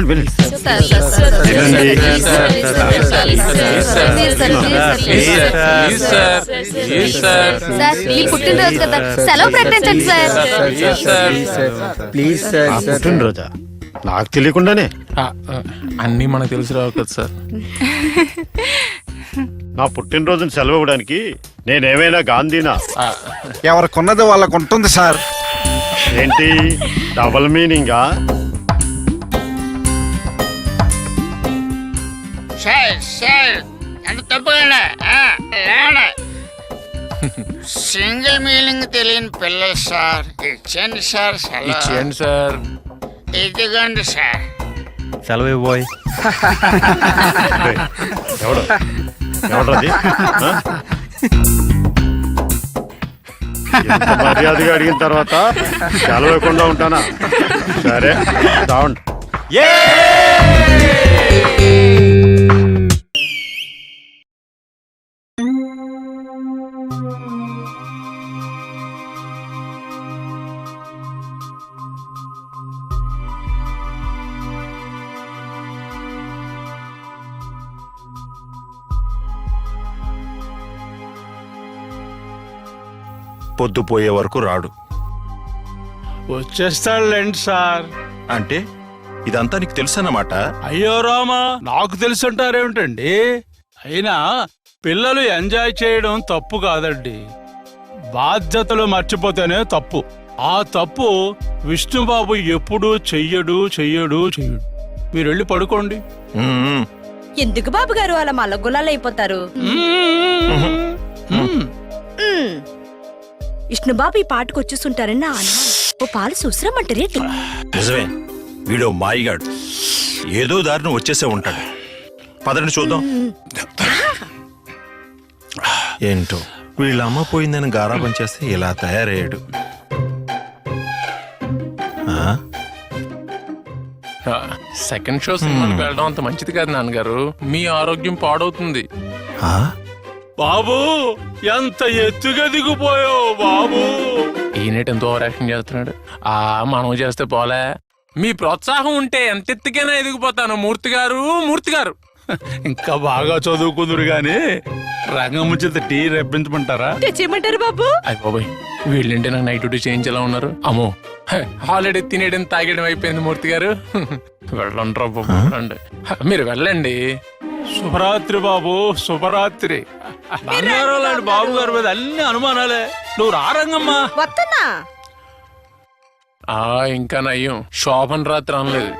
వెళ్ళండి వెళ్ళండి. పుట్టినరోజు కదా, సెలవు ప్రకటించండి సార్. Please sir. పుట్టినరోజా? నాకు తెలియకుండానే. అన్నీ మనకు తెలిసి రావు కదా సార్. నా పుట్టినరోజుని సెలవు ఇవ్వడానికి నేనేమైనా గాంధీనా? ఎవరికొన్నది వాళ్ళకు ఉంటుంది సార్. ఏంటి డబల్ మీనింగా? ఎంత తప్పుగా సింగిల్ మీనింగ్ తెలియని పిల్లలు సార్. ఇచ్చేయండి సార్ సెలవు. ఇచ్చేయండి సార్. ఇదిగోండి సార్. సెలవు ఇవ్వబోయ్. ఎవడది? మర్యాదగా అడిగిన తర్వాత సెలవుకుండా ఉంటానా? సరే రావండి. పొద్దుపోయే వరకు రాడు. వచ్చేస్తాడులేండి సార్. అంటే ఇదంతా నీకు తెలుసన్నమాట? అయ్యో రామా, నాకు తెలుసుంటారేమిటండి. అయినా పిల్లలు ఎంజాయ్ చేయడం తప్పు కాదండి, బాధ్యతలు మర్చిపోతేనే తప్పు. ఆ తప్పు విష్ణుబాబు ఎప్పుడూ చెయ్యడు. మీరు వెళ్ళి పడుకోండి. ఎందుకు బాబు గారు అలా మల్లగులాలు అయిపోతారు? విష్ణుబాబు ఈ పాటకు వచ్చేస్తుంటారని నా అనుమానం. ఓ పాలు చూసిరమ్మంటారేంటి? నిజమే, వీడో మాయిగాడు. ఏదో దారిని వచ్చేసే ఉంటాడు. పదండి చూద్దాం. ఏంటో వీళ్ళ అమ్మ పోయిందని గారాబం చేస్తే ఇలా తయారయ్యాడు. సెకండ్ షో సినిమాకి వెళ్ళడం అంత మంచిది కాదు నాన్నగారు. మీ ఆరోగ్యం పాడవుతుంది. బాబు ఎంత ఎత్తుగా దిగిపోయావు బాబు. ఈయనేటి ఎంతో ఓవర్ యాక్షన్ చేస్తున్నాడు. మనం చేస్తే పోలే. మీ ప్రోత్సాహం ఉంటే ఎంత ఎత్తుకైనా ఎదిగిపోతాను మూర్తి గారు. ఇంకా బాగా చదువుకుందరు గాని రంగం చేత టీ రెప్పించమంటారా? తెచ్చేయమంటారు బాబు. అయ్య బాబాయ్, వీళ్ళంటే నాకు నైట్ డ్యూటీ చేయించేలా ఉన్నారు. అమ్మో, హాలిడే తినేయడం తాగేయడం అయిపోయింది మూర్తి గారు. వెళ్ళండి బాబు, రండి. మీరు వెళ్ళండి. శుభరాత్రి బాబు, శుభరాత్రి. బంగారం లాంటి బాబు గారి మీద అన్ని అనుమానాలే. నువ్వు రారంగమ్మా. వస్తున్నా. ఇంకా నయ్యం, శోభన్ రాత్రి అనలేదు.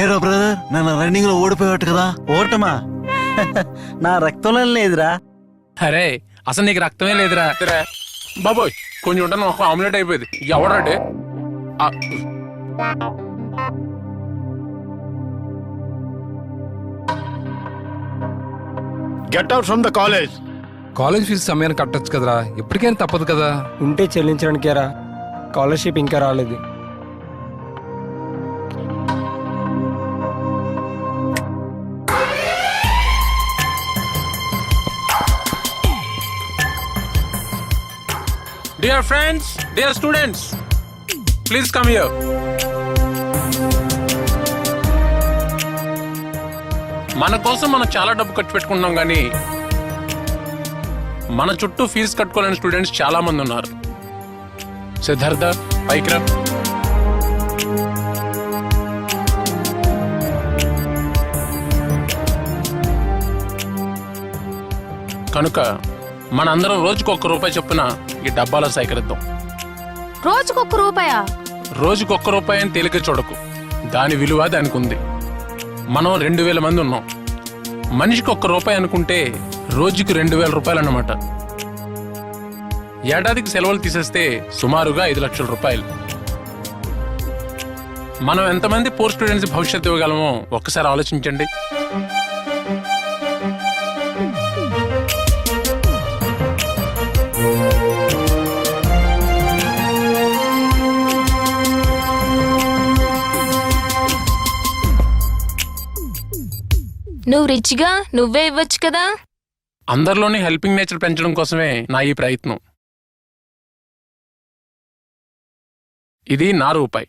ఏరో బ్రదర్, నన్ను రన్నింగ్ లో ఓడిపోయాడు కదా. ఓటమా? నా రక్తంలో లేదురా. అరే అసలు నీకు రక్తమే లేదురా. బాబోయ్, కొంచెం ఉంటాను, ఒక ఆమ్లెట్ అయిపోయింది. ఎవడంటే get out from the college. College fees సమయాన్ని కట్టొచ్చు కదరా, ఎప్పటికైనా తప్పదు కదా. ఉంటే చెల్లించడానికేరా, స్కాలర్షిప్ ఇంకా రాలేదు. Dear friends, dear students, please come here. మన కోసం మనం చాలా డబ్బు ఖర్చు పెట్టుకుంటున్నాం కానీ మన చుట్టూ ఫీజు కట్టుకోలేని స్టూడెంట్స్ చాలా మంది ఉన్నారు. సిద్ధార్థ, పైకి రా. కనుక మనందరం రోజుకు ₹1 చొప్పున ఈ డబ్బాలో సేకరిద్దాం. రోజుకొక్క రూపాయా? రోజుకు ₹1 అని తేలిక చూడకు, దాని విలువ దానికి ఉంది. మనం 2000 మంది ఉన్నాం. మనిషికి ₹1 అనుకుంటే రోజుకి ₹2000 అన్నమాట. ఏడాదికి సెలవులు తీసేస్తే సుమారుగా ₹5 లక్షలు. మనం ఎంతమంది పూర్ స్టూడెంట్స్ భవిష్యత్తు ఇవ్వగలమో ఒక్కసారి ఆలోచించండి. నువ్వు రిచ్గా నువ్వే ఇవ్వచ్చు కదా. అందరిలోని హెల్పింగ్ నేచర్ పెంచడం కోసమే నా ఈ ప్రయత్నం. ఇది నా రూపాయి.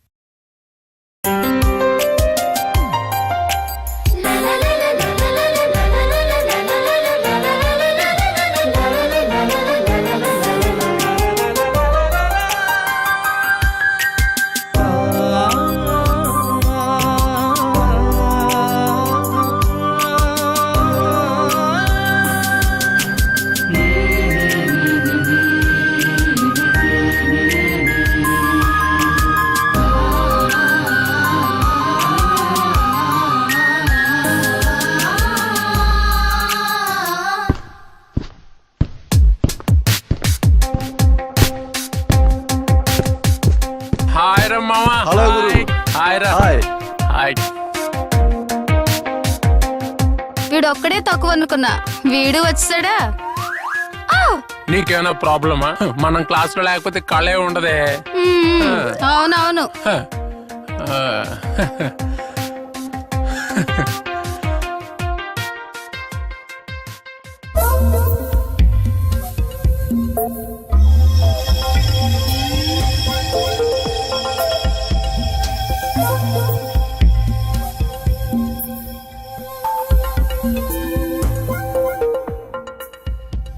హాయ్ రా మామా. హలో గురు. హాయ్ రా. హాయ్. వీడొక్కడే తక్కువ అనుకున్నా, వీడు వచ్చాడా. నీకేమైనా ప్రాబ్లమా? మనం క్లాస్ లో లేకపోతే కళే ఉండదే. అవునవును.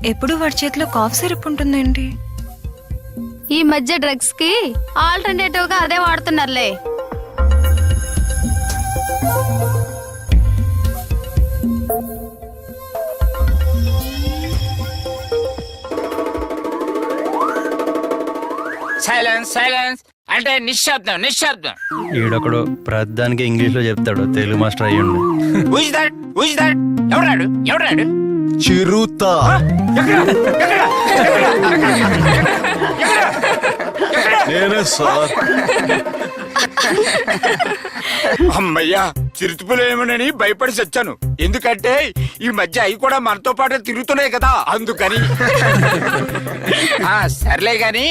ఎప్పుడు వాడి చేతిలో కాఫ్ సిరప్ ఉంటుందేంటి? ఈ మధ్య డ్రగ్స్ కి ఆల్టర్నేటివ్ గా అదే వాడుతున్నారులే. సైలెన్స్ సైలెన్స్ అంటే నిశ్శబ్దం నిశ్శబ్దం. ఈడొకడు ప్రధానికి ఇంగ్లీష్ లో చెప్తాడు, తెలుగు మాస్టర్ అయ్యండి. Who's that who's that? ఎవరాడు ఎవరాడు? చిరుత. నేనే సార్. అమ్మయ్యా, చిరుతుపులేమోనని భయపడి చచ్చాను. ఎందుకంటే ఈ మధ్య అవి కూడా మనతో పాటు తిరుగుతున్నాయి కదా, అందుకని. సర్లే గాని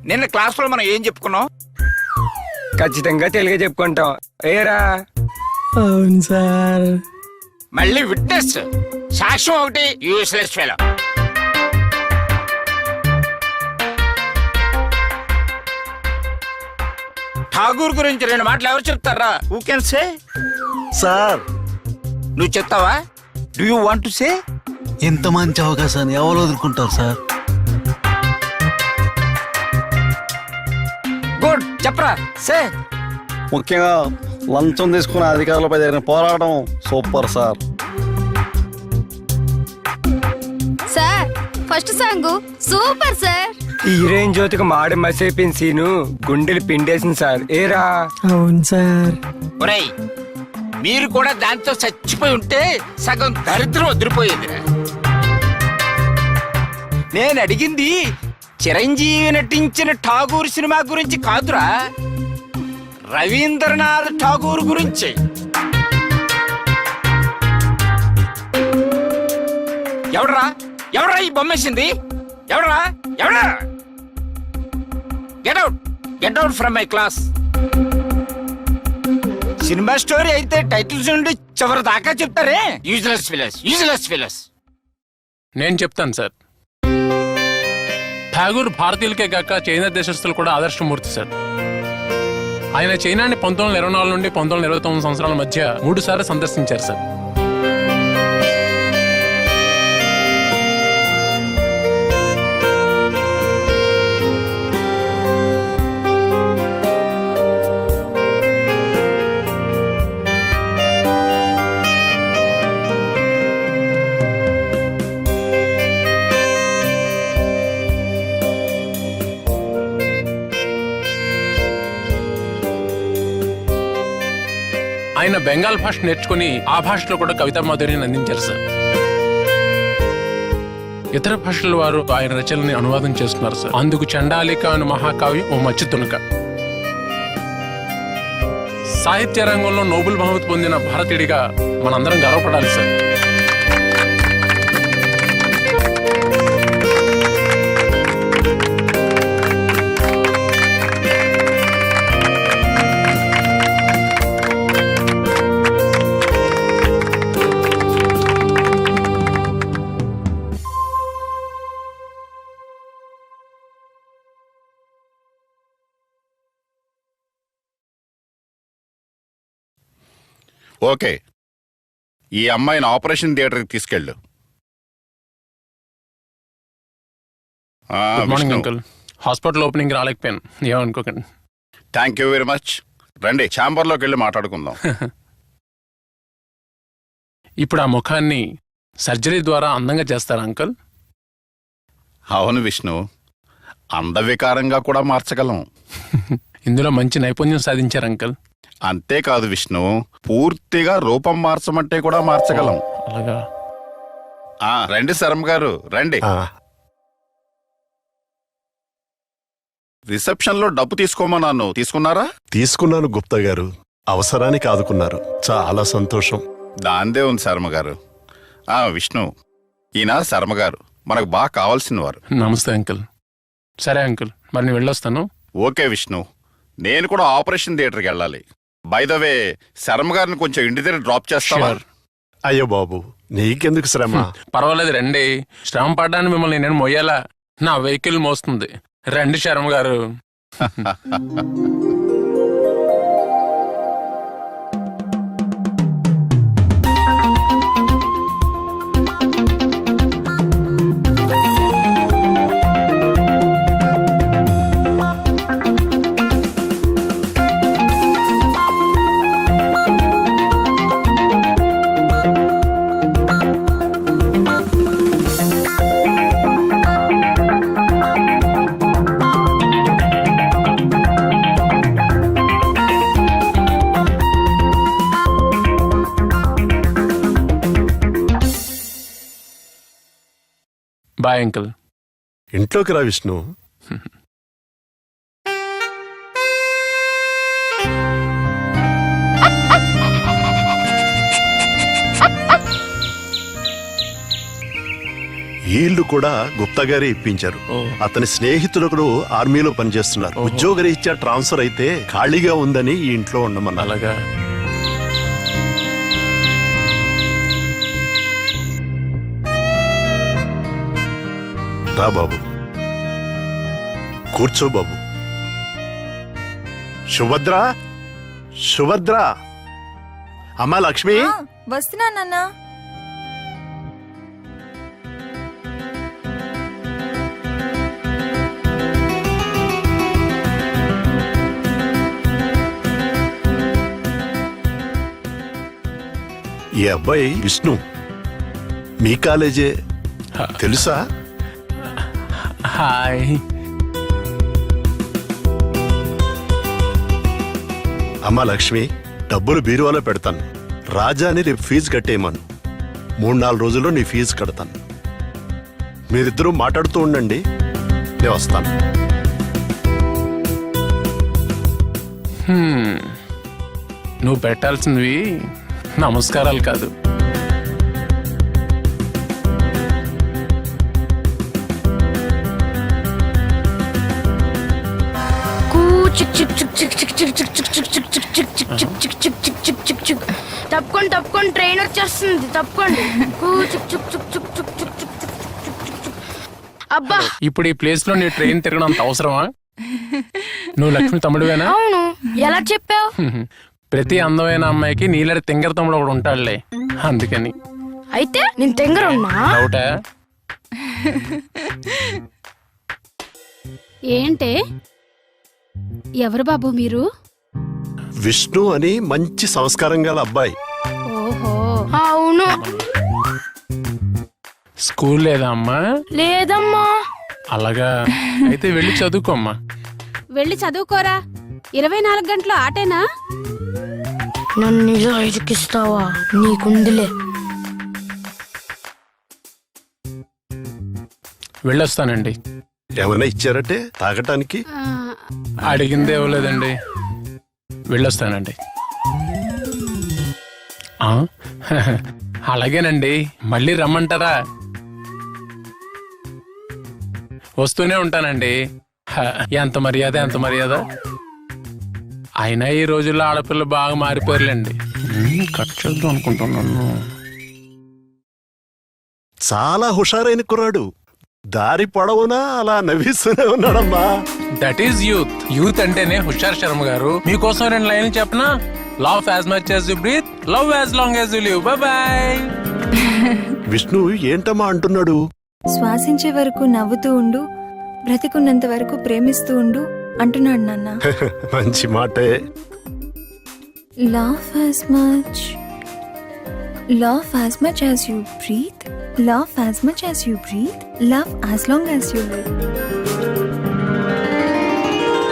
నిన్న క్లాస్ లో మనం ఏం చెప్పుకున్నాం? ఖచ్చితంగా తెలుగే చెప్పుకుంటాం. ఏరా? అవును సార్. మళ్ళీ విట్నెస్ సాక్ష్యం ఒకటి. Useless fellow. ఠాగూర్ గురించి 2 మాటలు ఎవరు చెప్తారా? Who can say? సార్ నువ్వు చెప్తావా? Do you want to say? ఇంత మంచి అవకాశాన్ని ఎవరు వదులుకుంటారు సార్? గుడ్, చెప్పరా సే. ముఖ్యంగా లంచం తీసుకున్న అధికారులపై జరిగిన పోరాటం super sir. Sir first song super sir. Heroine జ్యోతికి మాడి మసేపిన సీను గుండెలు పిండేసింది సార్. ఏరా? అవును సార్. ఒరేయ్, మీరు కూడా దాంతో చచ్చిపోయి ఉంటే సగం దరిద్రం వదిలిపోయేది. నేను అడిగింది చిరంజీవి నటించిన ఠాగూర్ సినిమా గురించి కాదురా, రవీంద్రనాథ్ ఠాగూర్ గురించి. ఎవడరా ఎవడరా ఈ బొమ్మేసింది? ఎవడరా ఎవడా? Get out from my class. Cinema story అయితే టైటిల్స్ నుండి చివరి దాకా చెప్తారే. Useless ఫిలస్, useless ఫిలస్. నేను చెప్తాను సార్. ఠాగూర్ భారతీయులకే కాక చైనా దేశస్తులు కూడా ఆదర్శమూర్తి సార్. ఆయన చైనాని 1924 నుండి 1929 సంవత్సరాల మధ్య 3 సార్లు సందర్శించారు సార్. ఆయన బెంగాల్ భాష నేర్చుకుని ఆ భాషలో కూడా కవితా మాధుర్యాన్ని అందించారు సార్. ఇతర భాషల వారు ఆయన రచనల్ని అనువాదం చేస్తున్నారు సార్. అందుకు చండాలిక అను మహాకావ్యం ఓ మచ్చి తునక. సాహిత్య రంగంలో నోబెల్ బహుమతి పొందిన భారతీయుడిగా మనందరం గర్వపడాలి సార్. ఓకే, ఈ అమ్మాయిని ఆపరేషన్ థియేటర్కి తీసుకెళ్ళు. Good morning uncle. Hospital opening రాలేకపోయాను, ఏమనుకోకండి. Thank you very much. రండి, ఛాంబర్లోకి వెళ్ళి మాట్లాడుకుందాం. ఇప్పుడు ఆ ముఖాన్ని సర్జరీ ద్వారా అందంగా చేస్తారా అంకుల్? అవును విష్ణు, అందవికారంగా కూడా మార్చగలం. ఇందులో మంచి నైపుణ్యం సాధించారు అంకుల్. అంతేకాదు విష్ణు, పూర్తిగా రూపం మార్చమంటే కూడా మార్చగలం. అలాగా? రండి శర్మ గారు, రండి. రిసెప్షన్ లో డబ్బు తీసుకోమన్నాను, తీసుకున్నారా? తీసుకున్నాను గుప్తా గారు, అవసరానికి ఆదుకున్నారు, చాలా సంతోషం. దాందే ఉంది శర్మ గారు. విష్ణు, ఈయన శర్మ గారు, మనకు బాగా కావాల్సిన వారు. నమస్తే అంకుల్. సరే అంకుల్, మరి నేను వెళ్ళొస్తాను. ఓకే విష్ణు, నేను కూడా ఆపరేషన్ థియేటర్కి వెళ్ళాలి. బై ద వే, శర్మ గారిని కొంచెం ఇంటి దగ్గర డ్రాప్ చేస్తావా? Sure. అయ్యో బాబు, నీకెందుకు శ్రమ? పర్వాలేదు రండి. శ్రమ పడ్డానికి మిమ్మల్ని నేను మొయ్యాలా? నా వెహికల్ మోస్తుంది. రండి శర్మ గారు. Bye uncle. ఇంట్లోకి రా విష్ణు. ఈ ఇల్లు కూడా గుప్తా గారే ఇప్పించారు. అతని స్నేహితులు ఆర్మీలో పనిచేస్తున్నారు. ఉద్యోగరీత్యా ట్రాన్స్ఫర్ అయితే ఖాళీగా ఉందని ఈ ఇంట్లో ఉండమన్నా. అలాగా? రా బాబు, కూర్చో బాబు. సుభద్ర, సుభద్ర, అమ్మా లక్ష్మి. వస్తున్నా నాన్న. ఈ అబ్బాయి విష్ణు, మీ కాలేజే, తెలుసా? హాయ్. అమ్మా లక్ష్మి, డబ్బులు బీరువాలో పెడతాను. రాజాని రేపు ఫీజు కట్టేయమను. 3-4 రోజుల్లో నీ ఫీజు కడతాను. మీరిద్దరూ మాట్లాడుతూ ఉండండి, నేను వస్తాను. నువ్వు పెట్టాల్సినవి నమస్కారాలు కాదు, తప్పుకోండి తప్పుకోండి, ట్రైన్ వచ్చేస్తుంది, తప్పుకోండి. అబ్బా, ఇప్పుడు ఈ ప్లేస్ లో నీ ట్రైన్ తిరగడం అంత అవసరమా? నువ్వు లక్ష్మి తమ్ముడువేనా? అవును. ఎలా చెప్పావు? ప్రతి అందమైన అమ్మాయికి నీళ్ళ తింగర తమ్ముడు ఒకడు ఉంటాడులే, అందుకని. అయితే నేను తింగరున్నా? డౌటా? ఏంటే, ఎవరు బాబు మీరు? విష్ణు అని మంచి సంస్కారం గల అబ్బాయి. ఓహో, అవును. స్కూల్ లేదా అమ్మా? లేదమ్మా. అలాగా? అయితే వెళ్ళి చదువుకోమ్మా. వెళ్ళి చదువుకోరా, 24 గంటలు ఆటేనా? నన్ను ఇలా ఇరికిస్తావా? నీకుందిలే. వెళ్ళొస్తానండి. ఏమైనా ఇచ్చారంటే తాగటానికి? అడిగిందే ఇవ్వలేదండి. వెళ్ళొస్తానండి. అలాగేనండి, మళ్ళీ రమ్మంటారా? వస్తూనే ఉంటానండి. ఎంత మర్యాద, ఎంత మర్యాద. అయినా ఈ రోజుల్లో ఆడపిల్లలు బాగా మారిపోయారులేండి. కట్ చేద్దాం అనుకుంటున్నాను. చాలా హుషారైన కుర్రాడు, దారి పొడవునా అలా నవ్విస్తూనే ఉన్నాడమ్మా. That is youth. యూత్ అంటేనే హుషార్ శర్మ గారు. మీకోసం 2 లైన్లు చెప్పనా? Love as much as you breathe, love as long as you live. Bye bye. Vishnu ఏంటమ్మా అంటున్నాడు? శ్వాసించే వరకు నవ్వుతూ ఉండు, బ్రతికున్నంత వరకు ప్రేమిస్తూ ఉండు అంటున్నాడు నాన్న. మంచి మాటే. Laugh as much as you breathe. Laugh as much as you breathe. Love as long as you live.